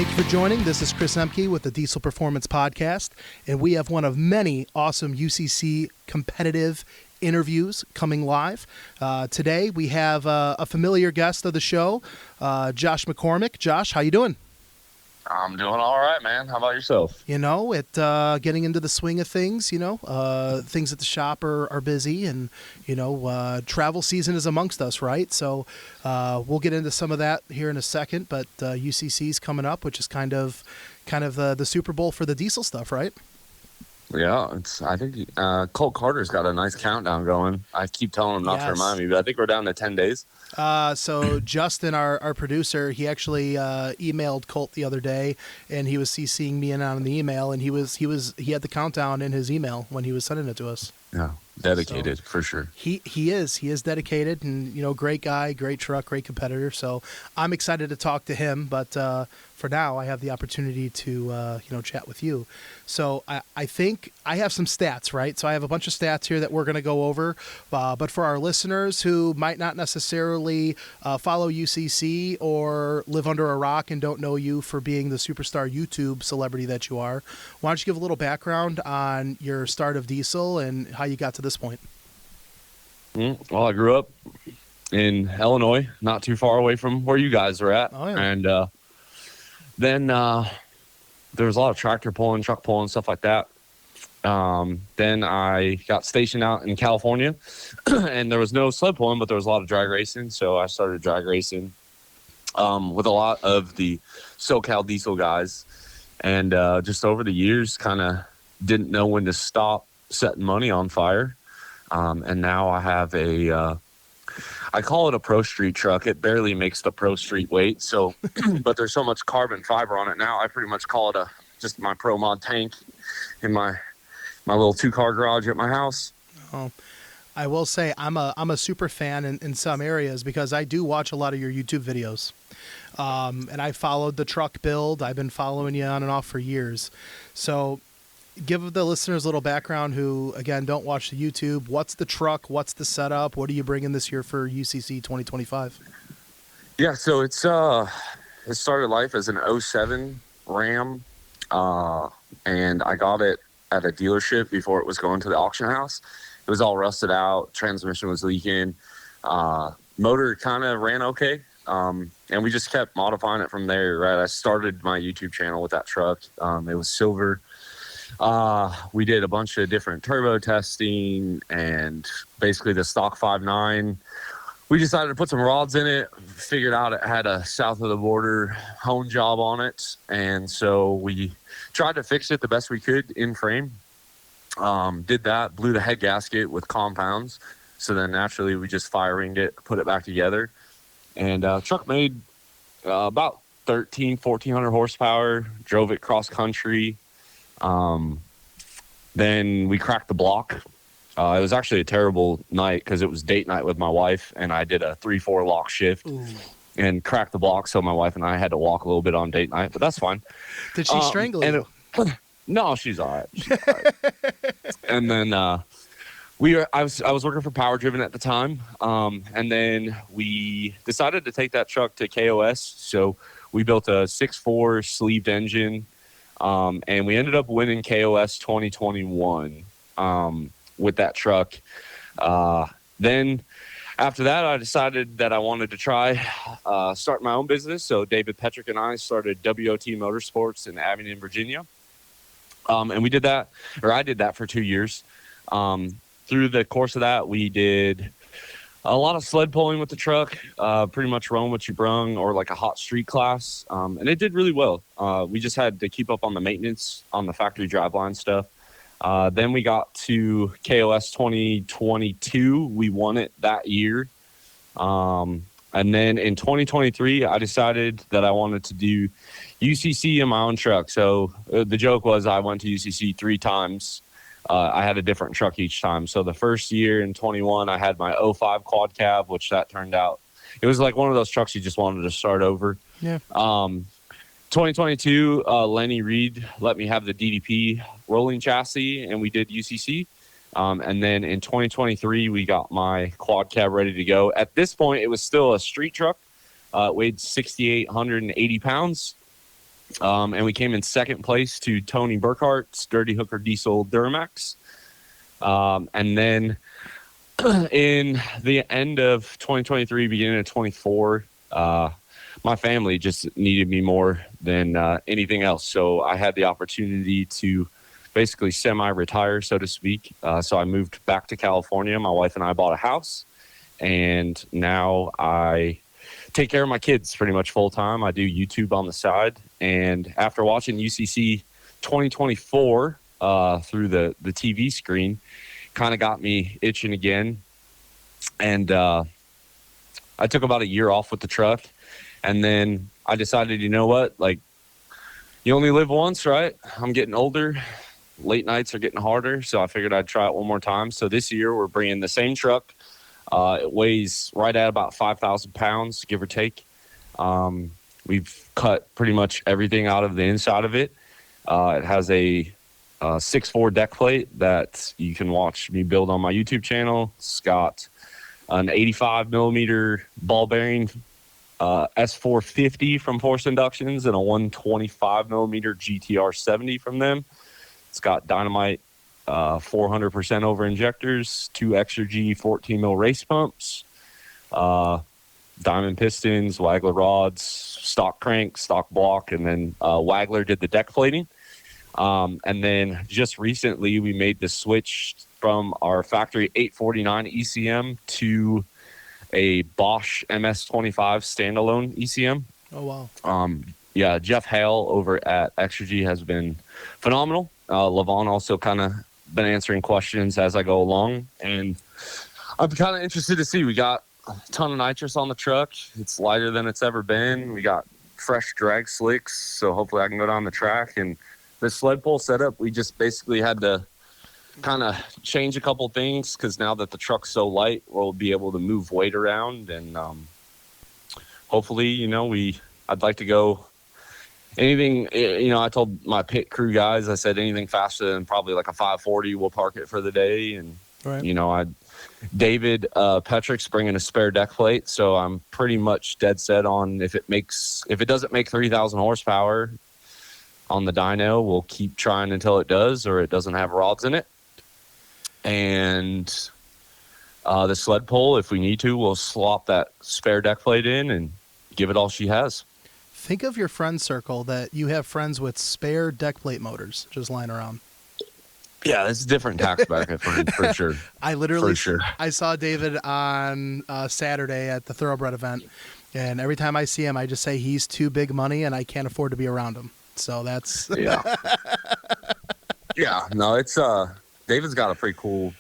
Thank you for joining. This is Chris Ehmke with the Diesel Performance Podcast, and we have one of many awesome UCC competitive interviews coming live. Today we have a familiar guest of the show, Josh McCormack. Josh, how you doing? I'm doing all right, man. How about yourself? You know, getting into the swing of things, things at the shop are busy, and, travel season is amongst us, right? So we'll get into some of that here in a second, but UCC's coming up, which is kind of the Super Bowl for the diesel stuff, right? Yeah, I think Colt Carter's got a nice countdown going. I keep telling him not to remind me, but I think we're down to 10 days. So Justin, our producer, he actually emailed Colt the other day, and he was CCing me in on the email, and he had the countdown in his email when he was sending it to us. Yeah, dedicated for sure. He is dedicated, and great guy, great truck, great competitor. So I'm excited to talk to him, but for now I have the opportunity to chat with you. So I think I have some stats, right? So I have a bunch of stats here that we're going to go over, but for our listeners who might not necessarily follow UCC or live under a rock and don't know you for being the superstar YouTube celebrity that you are, why don't you give a little background on your start of diesel and how you got to this point? Well, I grew up in Illinois, not too far away from where you guys are at. Oh, yeah. And then there was a lot of tractor pulling, truck pulling, stuff like that. Then I got stationed out in California, and there was no sled pulling, but there was a lot of drag racing. So I started drag racing with a lot of the SoCal diesel guys. And just over the years, kind of didn't know when to stop setting money on fire. And now I have I call it a pro street truck. It barely makes the pro street weight. So, but there's so much carbon fiber on it now. I pretty much call it just my pro mod tank in my little 2-car garage at my house. Oh, I will say I'm a super fan in some areas because I do watch a lot of your YouTube videos. And I followed the truck build. I've been following you on and off for years. So give the listeners a little background who, again, don't watch the YouTube. What's the truck? What's the setup? What are you bringing this year for UCC 2025? Yeah, so it started life as an '07 Ram, and I got it at a dealership before it was going to the auction house. It was all rusted out. Transmission was leaking. Motor kind of ran okay, and we just kept modifying it from there, right? I started my YouTube channel with that truck. It was silver. We did a bunch of different turbo testing and basically the stock 5.9. We decided to put some rods in it, figured out it had a south of the border hone job on it. And so we tried to fix it the best we could in frame. Did that, blew the head gasket with compounds. So then naturally we just fire ringed it, put it back together. And truck made about 1,400 horsepower, drove it cross country. Then we cracked the block. It was actually a terrible night because it was date night with my wife, and I did a 3-4 lock shift. Ooh. And cracked the block, so my wife and I had to walk a little bit on date night, but that's fine. Did she strangle you? No, she's all right. And then I was working for Power Driven at the time, and then we decided to take that truck to KOS. So we built a 6.4 sleeved engine. And we ended up winning KOS 2021 with that truck. Then after that, I decided that I wanted to try start my own business. So David Petrick and I started WOT Motorsports in Abingdon, Virginia. And we did that, or I did that for 2 years. Through the course of that, we did a lot of sled pulling with the truck, pretty much run what you brung or like a hot street class. And it did really well. We just had to keep up on the maintenance on the factory driveline stuff. Then we got to KOS 2022. We won it that year. And then in 2023, I decided that I wanted to do UCC in my own truck. So the joke was I went to UCC 3 times. I had a different truck each time. So the first year in 21, I had my '05 quad cab, which that turned out, it was like one of those trucks you just wanted to start over. Yeah. 2022, Lenny Reed let me have the DDP rolling chassis, and we did UCC. And then in 2023, we got my quad cab ready to go. At this point, it was still a street truck. It weighed 6,880 pounds. And we came in second place to Tony Burkhart's Dirty Hooker Diesel Duramax. And then in the end of 2023, beginning of 24, my family just needed me more than anything else. So I had the opportunity to basically semi-retire, so to speak. So I moved back to California. My wife and I bought a house, and now I take care of my kids pretty much full time. I do YouTube on the side. And after watching UCC 2024 through the TV screen, kind of got me itching again. And I took about a year off with the truck. And then I decided, you know what? Like, you only live once, right? I'm getting older. Late nights are getting harder. So I figured I'd try it one more time. So this year we're bringing the same truck. It weighs right at about 5,000 pounds, give or take. We've cut pretty much everything out of the inside of it. It has a 6.4 deck plate that you can watch me build on my YouTube channel. It's got an 85 millimeter ball bearing S450 from Force Inductions and a 125 millimeter GTR 70 from them. It's got Dynamite 400% over injectors, 2 extra G 14 mil race pumps, diamond pistons, Wagler rods, stock crank, stock block, and then Wagler did the deck plating. And then just recently we made the switch from our factory 849 ECM to a Bosch MS25 standalone ECM. Oh, wow. Yeah, Jeff Hale over at Extra G has been phenomenal. Levon also kind of been answering questions as I go along. And I'm kind of interested to see. We got a ton of nitrous on the truck. It's lighter than it's ever been. We got fresh drag slicks, so hopefully I can go down the track. And the sled pull setup, we just basically had to kind of change a couple things because now that the truck's so light, we'll be able to move weight around. And hopefully, you know, I'd like to go anything, you know, I told my pit crew guys, I said anything faster than probably like a 540, we'll park it for the day. And, right. You know, David Petrick's bringing a spare deck plate. So I'm pretty much dead set on if it doesn't make 3,000 horsepower on the dyno, we'll keep trying until it does, or it doesn't have rods in it. And the sled pull, if we need to, we'll swap that spare deck plate in and give it all she has. Think of your friend circle that you have friends with spare deck plate motors just lying around. Yeah, it's a different tax bracket for sure. I saw David on Saturday at the Thoroughbred event, and every time I see him, I just say he's too big money and I can't afford to be around him. So that's yeah. Yeah, no, it's David's got a pretty cool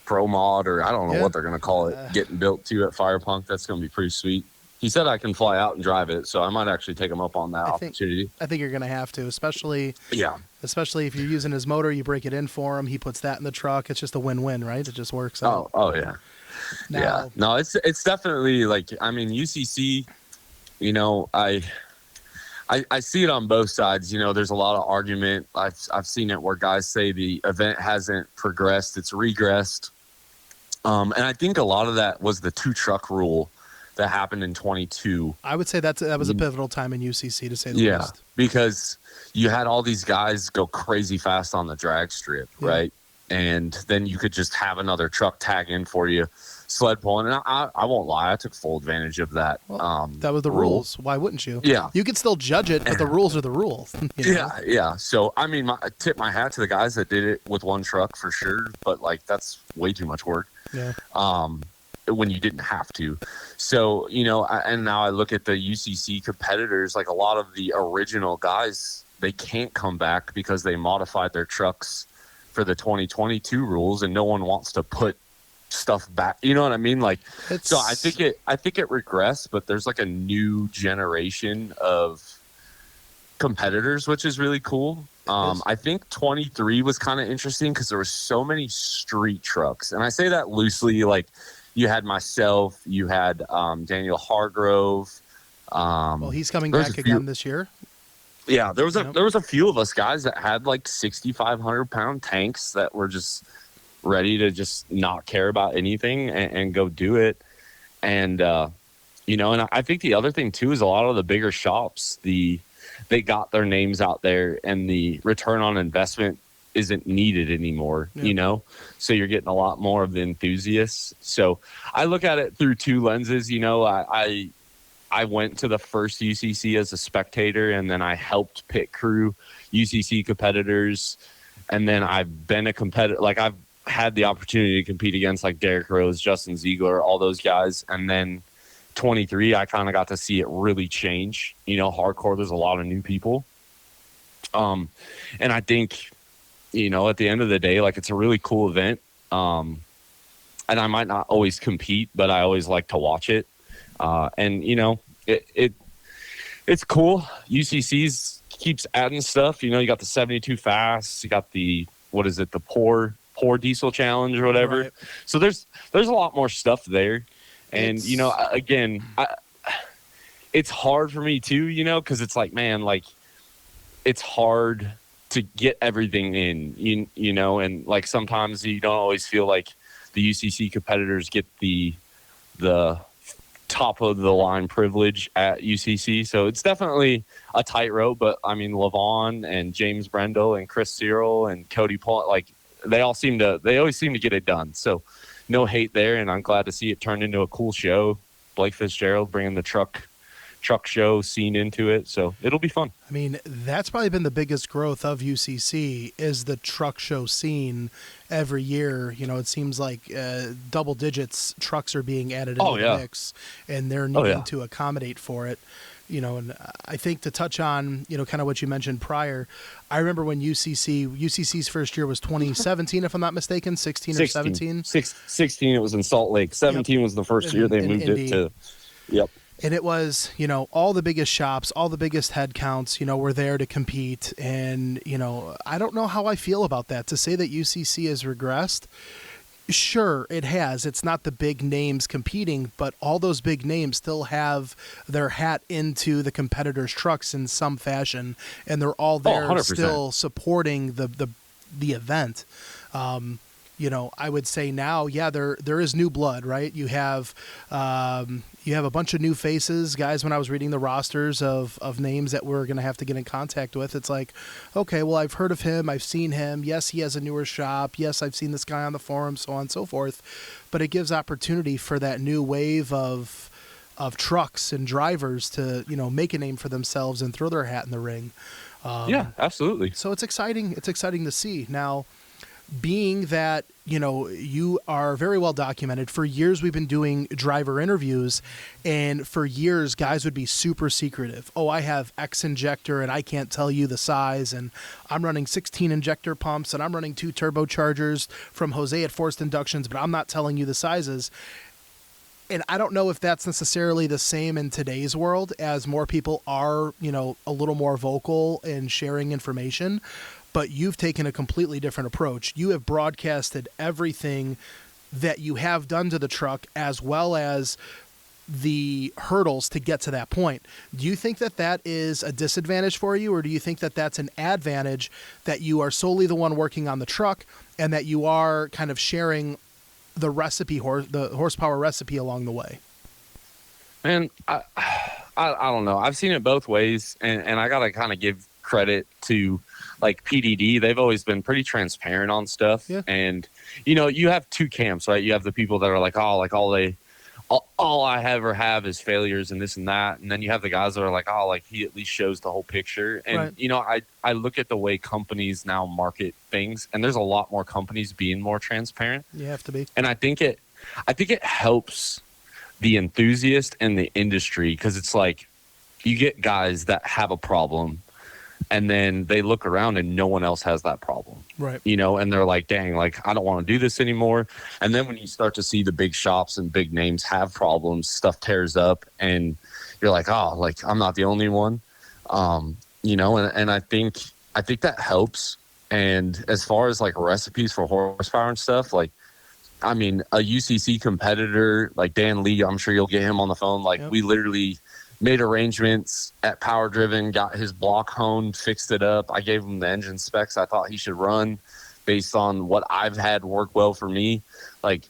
pro mod, or I don't know what they're gonna call it, getting built to at Fire Punk. That's gonna be pretty sweet. He said I can fly out and drive it, so I might actually take him up on that opportunity. I think you're gonna have to, especially if you're using his motor, you break it in for him, he puts that in the truck. It's just a win-win, right? It just works out. Oh yeah. Yeah. No, it's definitely like, I mean, UCC, you know, I see it on both sides. You know, there's a lot of argument. I've seen it where guys say the event hasn't progressed, it's regressed. And I think a lot of that was the 2-truck rule that happened in 22. I would say that was a pivotal time in UCC, to say the least. Yeah, because you had all these guys go crazy fast on the drag strip, right? And then you could just have another truck tag in for you, sled pulling. And I won't lie, I took full advantage of that. Well, that was the rules. Why wouldn't you? Yeah. You could still judge it, but the rules are the rules. You know? Yeah. So, I mean, I tip my hat to the guys that did it with one truck for sure, but, like, that's way too much work. Yeah. When you didn't have to. So, you know, and now I look at the UCC competitors, like a lot of the original guys, they can't come back because they modified their trucks for the 2022 rules, and no one wants to put stuff back. You know what I mean? Like, so I think it regressed, but there's like a new generation of competitors, which is really cool. I think 23 was kind of interesting because there were so many street trucks, and I say that loosely. Like, you had myself, you had Daniel Hargrove. Well, he's coming back again this year. Yeah, there was a few of us guys that had like 6,500 pound tanks that were just ready to just not care about anything and go do it. And you know, and I think the other thing too is a lot of the bigger shops, the they got their names out there and the return on investment isn't needed anymore, you know? So you're getting a lot more of the enthusiasts. So I look at it through two lenses. You know, I went to the first UCC as a spectator, and then I helped pit crew UCC competitors. And then I've been a competitor. Like, I've had the opportunity to compete against like Derek Rose, Justin Ziegler, all those guys. And then 23, I kind of got to see it really change. You know, hardcore, there's a lot of new people. And I think, you know, at the end of the day, like, it's a really cool event. And I might not always compete, but I always like to watch it. And, you know, it's cool. UCC's keeps adding stuff. You know, you got the 72 fast, you got the, what is it, the poor diesel challenge or whatever. Right. So there's a lot more stuff there. And, you know, again, it's hard for me too, you know, because it's like, man, like, it's hard to get everything in, you know, and like sometimes you don't always feel like the UCC competitors get the top of the line privilege at UCC. So it's definitely a tightrope, but I mean, Levon and James Brendel and Chris Cyril and Cody Paul, like, they always seem to get it done. So no hate there. And I'm glad to see it turn into a cool show. Blake Fitzgerald bringing the truck show scene into it, so it'll be fun. I mean, that's probably been the biggest growth of UCC is the truck show scene. Every year, you know, it seems like double digits trucks are being added into the mix, and they're needing to accommodate for it. You know, and I think to touch on, you know, kind of what you mentioned prior, I remember when UCC's first year was 2017, if I'm not mistaken, 16 or 17? 16, it was in Salt Lake. 17 was the first year they moved it to, And it was, you know, all the biggest shops, all the biggest head counts, you know, were there to compete. And, you know, I don't know how I feel about that. To say that UCC has regressed, sure, it has. It's not the big names competing, but all those big names still have their hat into the competitors' trucks in some fashion. And they're all there still supporting the event. You know, I would say now, there is new blood, right? You have a bunch of new faces, guys. When I was reading the rosters of names that we're going to have to get in contact with, it's like, okay, well, I've heard of him, I've seen him. Yes, he has a newer shop. Yes, I've seen this guy on the forum, so on and so forth. But it gives opportunity for that new wave of trucks and drivers to, you know, make a name for themselves and throw their hat in the ring. Yeah, absolutely. So it's exciting. It's exciting to see now. Being that, you know, you are very well documented. For years, we've been doing driver interviews, and for years, guys would be super secretive. Oh, I have X injector, and I can't tell you the size, and I'm running 16 injector pumps, and I'm running 2 turbochargers from Jose at Forced Inductions, but I'm not telling you the sizes. And I don't know if that's necessarily the same in today's world, as more people are, you know, a little more vocal in sharing information. But you've taken a completely different approach. You have broadcasted everything that you have done to the truck, as well as the hurdles to get to that point. Do you think that that is a disadvantage for you, or do you think that that's an advantage, that you are solely the one working on the truck and that you are kind of sharing the recipe, the horsepower recipe along the way? Man, I don't know. I've seen it both ways, and I got to kind of give credit to, like, PDD. They've always been pretty transparent on stuff. Yeah. And, you know, you have two camps, right? You have the people that are like, oh, like all I ever have is failures and this and that. And then you have the guys that are like, oh, like, he at least shows the whole picture. And, right. You know, I look at the way companies now market things, and there's a lot more companies being more transparent. You have to be. And I think it helps the enthusiast and the industry, because it's like you get guys that have a problem, and then they look around and no one else has that problem. Right. You know, and they're like, dang, like, I don't want to do this anymore. And then when you start to see the big shops and big names have problems, stuff tears up, and you're like, oh, like, I'm not the only one. You know, and I think that helps. And as far as like recipes for horsepower and stuff, like, I mean, a UCC competitor like Dan Lee, I'm sure you'll get him on the phone. Like, yep. We literally made arrangements at Power Driven, got his block honed, fixed it up. I gave him the engine specs I thought he should run based on what I've had work well for me. Like,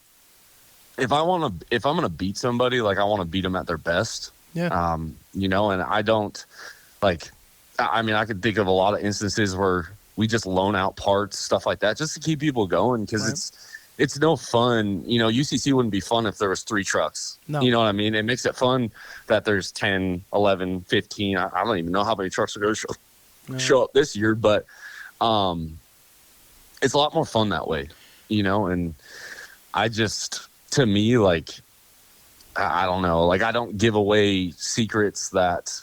if I'm going to beat somebody, like, I want to beat them at their best. Yeah. You know, and I don't, like, I mean, I could think of a lot of instances where we just loan out parts, stuff like that, just to keep people going, because it's no fun. You know, UCC wouldn't be fun if there was 3 trucks. No. You know what I mean? It makes it fun that there's 10, 11, 15. I don't even know how many trucks are going to show up this year, but it's a lot more fun that way, you know? And to me, like, I don't know, like, I don't give away secrets that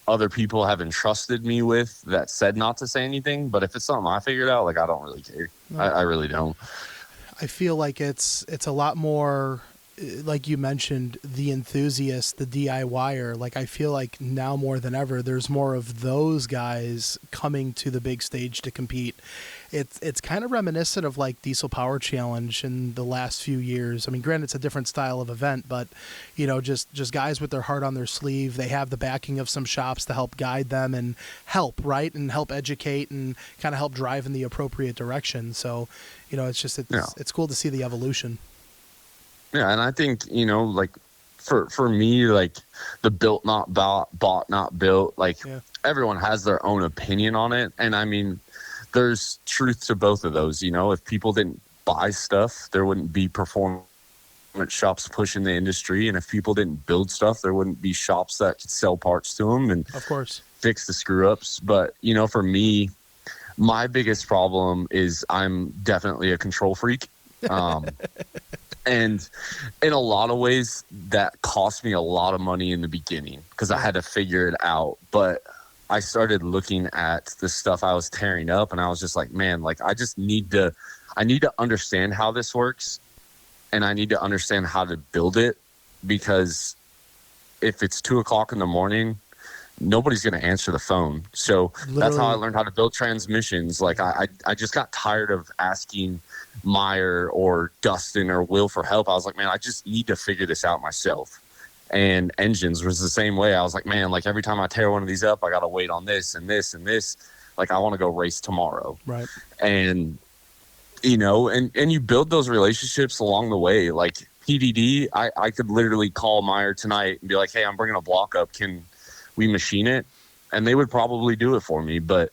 other people have entrusted me with that said not to say anything. But if it's something I figured out, like, I don't really care. No. I really don't. I feel like it's a lot more, like you mentioned, the enthusiast, the DIYer. Like, I feel like now more than ever, there's more of those guys coming to the big stage to compete. It's kind of reminiscent of like Diesel Power Challenge in the last few years. I mean, granted, it's a different style of event, but, you know, just guys with their heart on their sleeve. They have the backing of some shops to help guide them and help, right? And help educate and kind of help drive in the appropriate direction. So, you know, it's cool to see the evolution. Yeah, and I think, you know, like, for me, like, the built not bought not built, like, everyone has their own opinion on it. And I mean, there's truth to both of those. You know, if people didn't buy stuff, there wouldn't be performance shops pushing the industry. And if people didn't build stuff, there wouldn't be shops that could sell parts to them and of course fix the screw ups. But, you know, for me, my biggest problem is I'm definitely a control freak. And in a lot of ways, that cost me a lot of money in the beginning because I had to figure it out. But I started looking at the stuff I was tearing up, and I was just like, man, like, I need to understand how this works, and I need to understand how to build it, because if it's 2:00 in the morning, nobody's going to answer the phone. So that's how I learned how to build transmissions. Like, I just got tired of asking Meyer or Dustin or Will for help. I was like, man, I just need to figure this out myself. And engines was the same way. I was like, man, like, every time I tear one of these up, I got to wait on this and this and this. Like, I want to go race tomorrow. Right. And, you know, and you build those relationships along the way. Like, PDD, I could literally call Meyer tonight and be like, hey, I'm bringing a block up. Can we machine it? And they would probably do it for me. But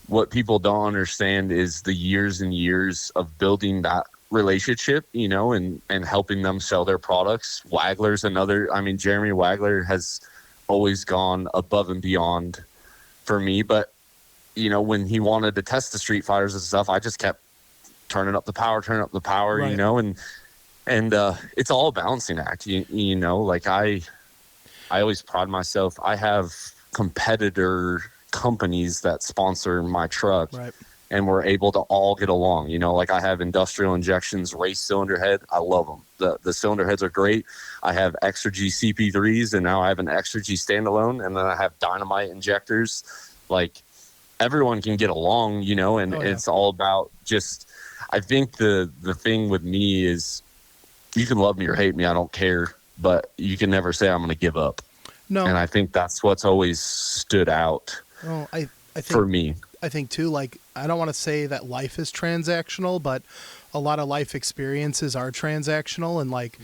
what people don't understand is the years and years of building that relationship, you know, and helping them sell their products. Wagler's another. I mean, Jeremy Wagler has always gone above and beyond for me. But, you know, when he wanted to test the Street Fighters and stuff, I just kept turning up the power, right. You know, and it's all a balancing act. You know, like, I always pride myself. I have competitor companies that sponsor my truck. Right. And we're able to all get along. You know, like, I have Industrial Injections race cylinder head. I love them. The cylinder heads are great. I have Extra G CP3s, and now I have an Extra G standalone, and then I have Dynamite injectors. Like, everyone can get along, you know, and it's all about just, I think the thing with me is, you can love me or hate me, I don't care, but you can never say I'm going to give up. No. And I think that's what's always stood out I think, for me. I think too, like, I don't want to say that life is transactional, but a lot of life experiences are transactional. And, like,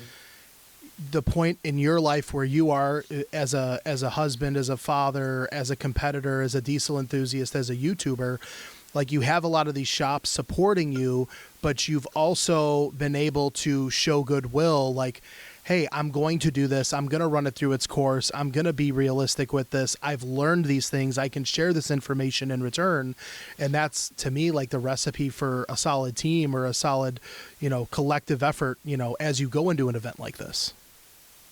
the point in your life where you are as a husband, as a father, as a competitor, as a diesel enthusiast, as a YouTuber, like, you have a lot of these shops supporting you, but you've also been able to show goodwill. Like, hey, I'm going to do this. I'm going to run it through its course. I'm going to be realistic with this. I've learned these things. I can share this information in return. And that's, to me, like, the recipe for a solid team or a solid, you know, collective effort, you know, as you go into an event like this.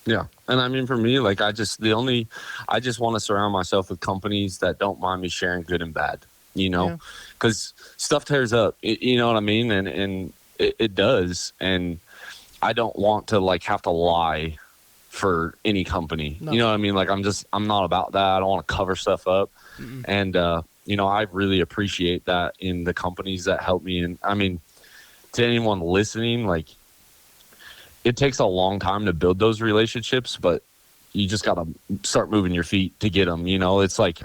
Yeah. And I mean, for me, like, I just want to surround myself with companies that don't mind me sharing good and bad, you know, because stuff tears up, you know what I mean? And it does. And I don't want to, like, have to lie for any company. No. You know what I mean? Like, I'm not about that. I don't want to cover stuff up. Mm-mm. And, you know, I really appreciate that in the companies that help me. And I mean, to anyone listening, like, it takes a long time to build those relationships, but you just got to start moving your feet to get them. You know, it's like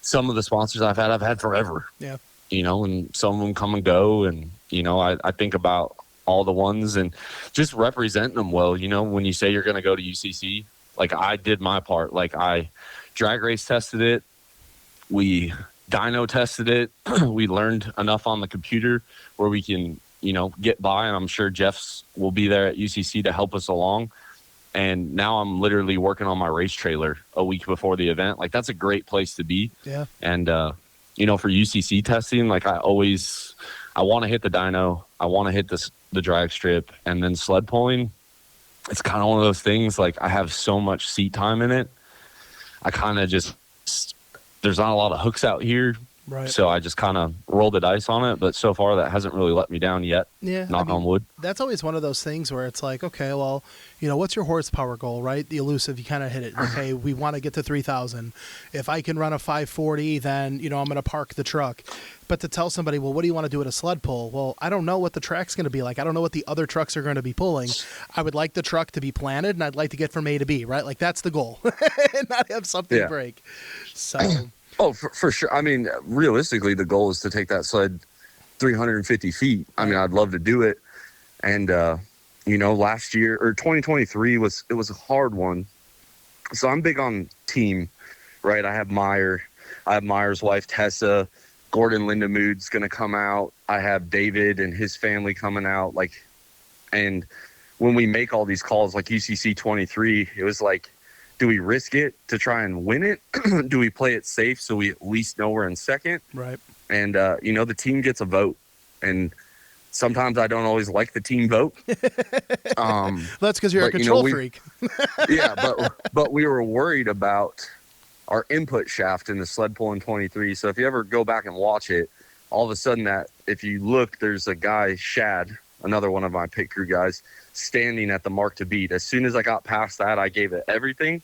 some of the sponsors I've had forever. Yeah. You know, and some of them come and go. And, you know, I think about all the ones and just representing them well. You know, when you say you're going to go to UCC, like, I did my part. Like, I drag race tested it. We dyno tested it. We learned enough on the computer where we can, get by. And I'm sure Jeff's will be there at UCC to help us along. And now I'm literally working on my race trailer a week before the event. Like, that's a great place to be. Yeah. And, for UCC testing, like I want to hit the dyno. I want to hit the drag strip, and then sled pulling. It's kind of one of those things. Like, I have so much seat time in it. I kind of just, there's not a lot of hooks out here. Right. So I just kind of rolled the dice on it, but so far that hasn't really let me down yet. Yeah. Knock on wood. That's always one of those things where it's like, okay, well, what's your horsepower goal, right? The elusive, you kind of hit it. Okay, we want to get to 3,000. If I can run a 540, then, I'm going to park the truck. But to tell somebody, well, what do you want to do at a sled pull? Well, I don't know what the track's going to be like. I don't know what the other trucks are going to be pulling. I would like the truck to be planted, and I'd like to get from A to B, right? Like, that's the goal, and not have something break. So... Oh, for sure. I mean, realistically, the goal is to take that sled 350 feet. I mean, I'd love to do it. And, last year or 2023 it was a hard one. So I'm big on team, right? I have Meyer's wife, Tessa, Gordon Lindemood's going to come out. I have David and his family coming out. And when we make all these calls, like UCC 23, it was like, do we risk it to try and win it? Do we play it safe so we at least know we're in second? Right. And, the team gets a vote. And sometimes I don't always like the team vote. That's because you're a control freak. Yeah, but we were worried about our input shaft in the sled pull in 23. So if you ever go back and watch it, all of a sudden that if you look, there's a guy, Shad, another one of my pit crew guys, standing at the mark to beat. As soon as I got past that, I gave it everything.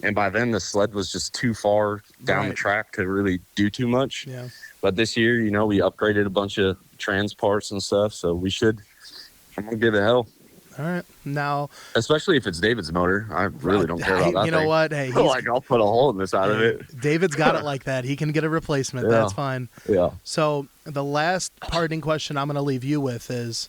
And by then the sled was just too far down the track to really do too much. Yeah. But this year, we upgraded a bunch of trans parts and stuff. So I'm going to give it hell. All right. Now, especially if it's David's motor. I really don't care about that. You know what? Hey, I'll put a hole in the side of it. David's got it like that. He can get a replacement. Yeah. That's fine. Yeah. So the last parting question I'm going to leave you with is,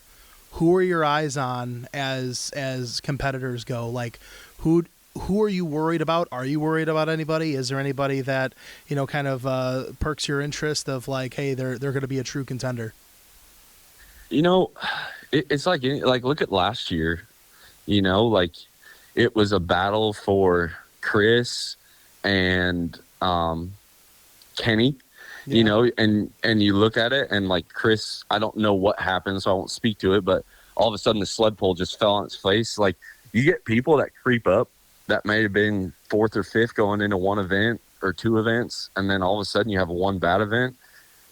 who are your eyes on as competitors go? Like, who are you worried about? Are you worried about anybody? Is there anybody that, kind of perks your interest of like, hey, they're going to be a true contender? It's like look at last year, it was a battle for Chris and Kenny. Yeah. And you look at it and like Chris, I don't know what happened, so I won't speak to it, but all of a sudden the sled pull just fell on its face. Like, you get people that creep up that may have been fourth or fifth going into one event or two events, and then all of a sudden you have one bad event.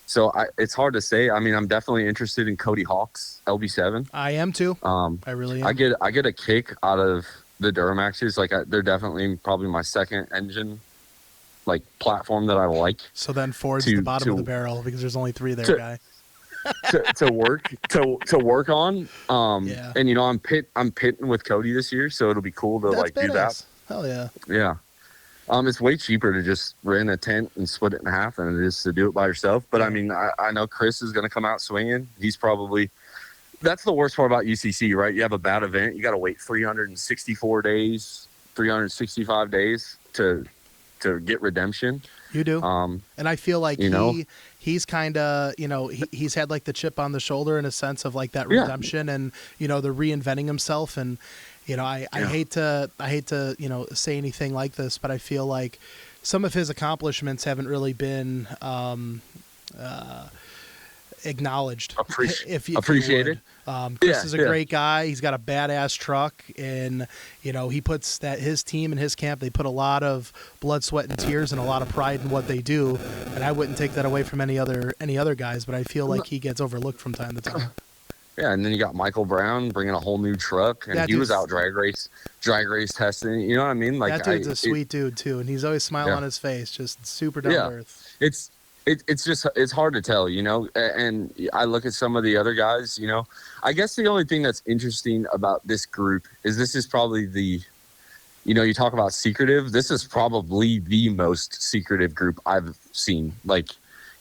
So it's hard to say. I mean, I'm definitely interested in Cody Hawk's LB7. I am too. I really am. I get a kick out of the Duramaxes. Like, they're definitely probably my second engine platform that I like. So then Ford's the bottom of the barrel because there's only three there, guy. to work on. Yeah. And I'm pitting with Cody this year, so it'll be cool to do that. Hell yeah. Yeah. It's way cheaper to just rent a tent and split it in half than it is to do it by yourself. But I mean, I know Chris is going to come out swinging. That's the worst part about UCC, right? You have a bad event, you got to wait 364 days, 365 days to get redemption. You do. And I feel like he's kind of, he's had like the chip on the shoulder in a sense of like that redemption and, the reinventing himself. And, I hate to, say anything like this, but I feel like some of his accomplishments haven't really been acknowledged. Appreciated. Chris is a great guy. He's got a badass truck, and he puts his team and his camp. They put a lot of blood, sweat, and tears, and a lot of pride in what they do. And I wouldn't take that away from any other guys, but I feel like he gets overlooked from time to time. Yeah, and then you got Michael Brown bringing a whole new truck, and he was out drag race testing. You know what I mean? Like, that dude's a sweet dude too, and he's always smiling on his face, just super down to earth. It's hard to tell, and I look at some of the other guys, I guess the only thing that's interesting about this group is this is probably you talk about secretive. This is probably the most secretive group I've seen. Like,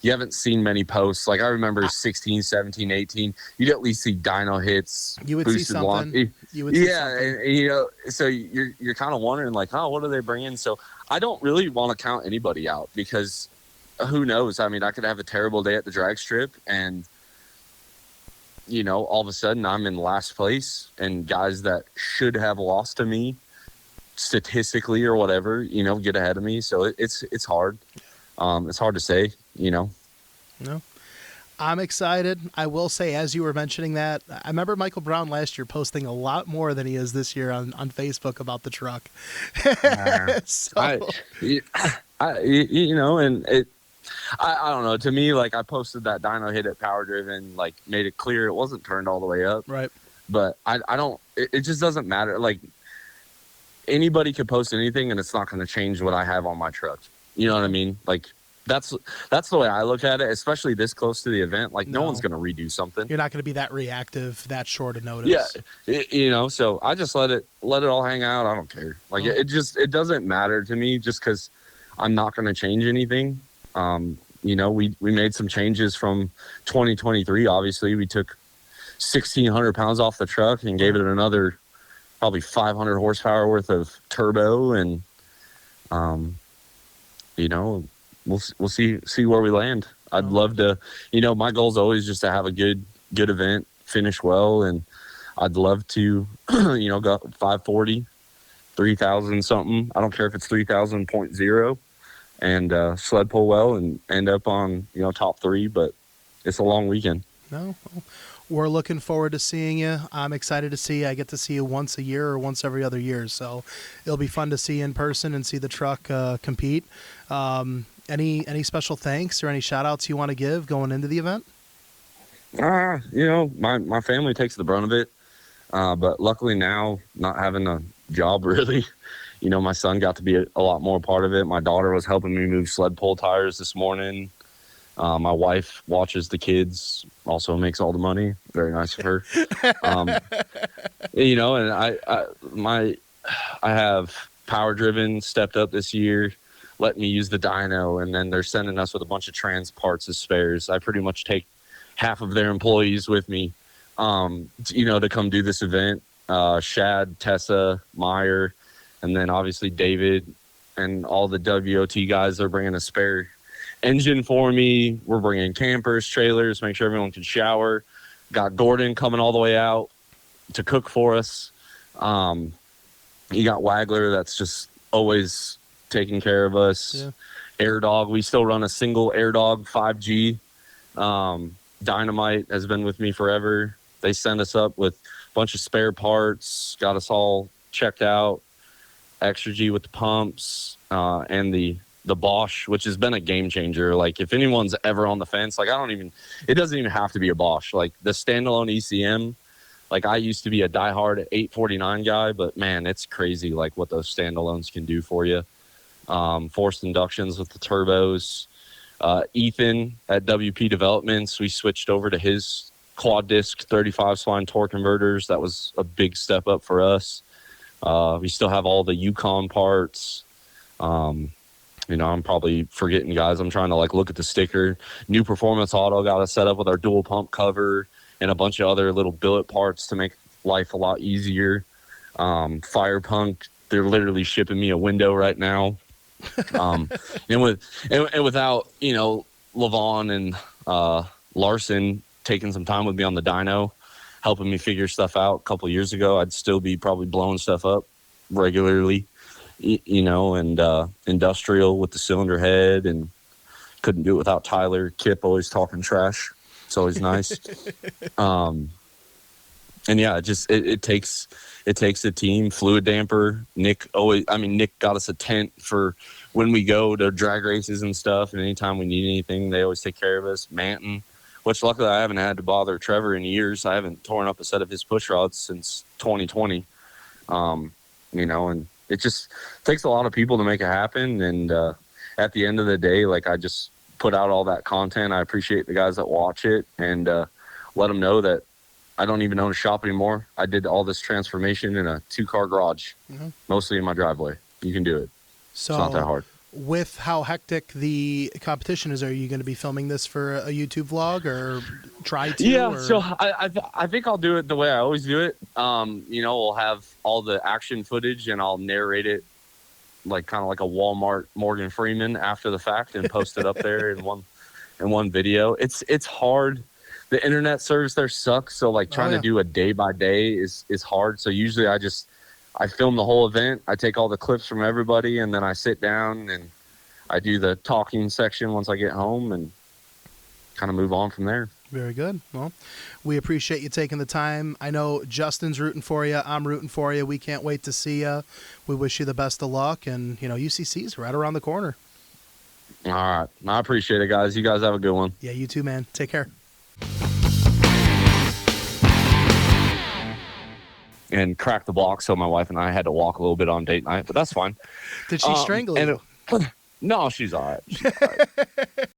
you haven't seen many posts. Like, I remember 16, 17, 18, you'd at least see dyno hits. You would see something. And so you're kind of wondering like, oh, what are they bringing? So I don't really want to count anybody out because who knows? I mean, I could have a terrible day at the drag strip and, all of a sudden I'm in last place and guys that should have lost to me statistically or whatever, get ahead of me. So it's hard. It's hard to say, No. I'm excited. I will say, as you were mentioning that, I remember Michael Brown last year posting a lot more than he is this year on Facebook about the truck. So, and I don't know. To me, like I posted that dyno hit at Power Driven, like made it clear it wasn't turned all the way up. right. But I don't. It just doesn't matter. Like anybody could post anything, and it's not going to change what I have on my truck. You know what I mean? Like that's the way I look at it, especially this close to the event. Like no one's going to redo something. You're not going to be that reactive, that short of notice. Yeah, so I just let it all hang out. I don't care. Like it doesn't matter to me just because I'm not going to change anything. We made some changes from 2023. Obviously, we took 1,600 pounds off the truck and gave it another probably 500 horsepower worth of turbo, and we'll see where we land. I'd love to, my goal is always just to have a good event, finish well, and I'd love to, go 540, 3,000 something. I don't care if it's 3,000.0, and sled pull well and end up on top 3. But it's a long weekend. No, we're looking forward to seeing you. I'm excited to see. I get to see you once a year or once every other year, so it'll be fun to see you in person and see the truck compete. Any special thanks or any shout outs you want to give going into the event? My family takes the brunt of it, but luckily now, not having a job really, my son got to be a lot more part of it. My daughter was helping me move sled pull tires this morning. My wife watches the kids, also makes all the money. Very nice of her. And I have Power Driven stepped up this year, letting me use the dyno, and then they're sending us with a bunch of trans parts as spares. I pretty much take half of their employees with me, to come do this event. Shad, Tessa, Meyer, and then obviously David and all the WOT guys are bringing a spare engine for me. We're bringing campers, trailers, make sure everyone can shower. Got Gordon coming all the way out to cook for us. You got Wagler that's just always taking care of us. Yeah. Air Dog, we still run a single Air Dog 5G. Dynamite has been with me forever. They send us up with a bunch of spare parts, got us all checked out. Extra G with the pumps, and the Bosch, which has been a game changer. Like if anyone's ever on the fence, like it doesn't even have to be a Bosch. Like the standalone ECM, like I used to be a diehard 849 guy, but man, it's crazy like what those standalones can do for you. Forced inductions with the turbos. Ethan at WP Developments, we switched over to his quad disc 35 spline torque converters. That was a big step up for us. We still have all the Yukon parts. I'm probably forgetting guys. I'm trying to look at the sticker. New Performance Auto got us set up with our dual pump cover and a bunch of other little billet parts to make life a lot easier. Fire Punk, they're literally shipping me a window right now. And without, Levon and Larson taking some time with me on the dyno, helping me figure stuff out a couple of years ago, I'd still be probably blowing stuff up regularly, and industrial with the cylinder head, and couldn't do it without Tyler. Kip always talking trash. It's always nice. And yeah, it takes a team. Fluid damper. Nick got us a tent for when we go to drag races and stuff, and anytime we need anything, they always take care of us. Manton, which luckily I haven't had to bother Trevor in years. I haven't torn up a set of his push rods since 2020. And it just takes a lot of people to make it happen. And at the end of the day, I just put out all that content. I appreciate the guys that watch it, and let them know that I don't even own a shop anymore. I did all this transformation in a 2-car garage, mostly in my driveway. You can do it. So it's not that hard. With how hectic the competition is, are you going to be filming this for a YouTube vlog or try to? Yeah, so I think I'll do it the way I always do it. We'll have all the action footage and I'll narrate it like kind of like a Walmart Morgan Freeman after the fact and post it up there in one video. It's hard. The internet service there sucks, so like trying to do a day by day is hard. So usually I film the whole event. I take all the clips from everybody, and then I sit down and I do the talking section once I get home and kind of move on from there. Very good. Well, we appreciate you taking the time. I know Justin's rooting for you. I'm rooting for you. We can't wait to see you. We wish you the best of luck. And, UCC's right around the corner. All right. I appreciate it, guys. You guys have a good one. Yeah, you too, man. Take care. And crack the block, so my wife and I had to walk a little bit on date night, but that's fine. Did she strangle you? No, she's all right. She's all right.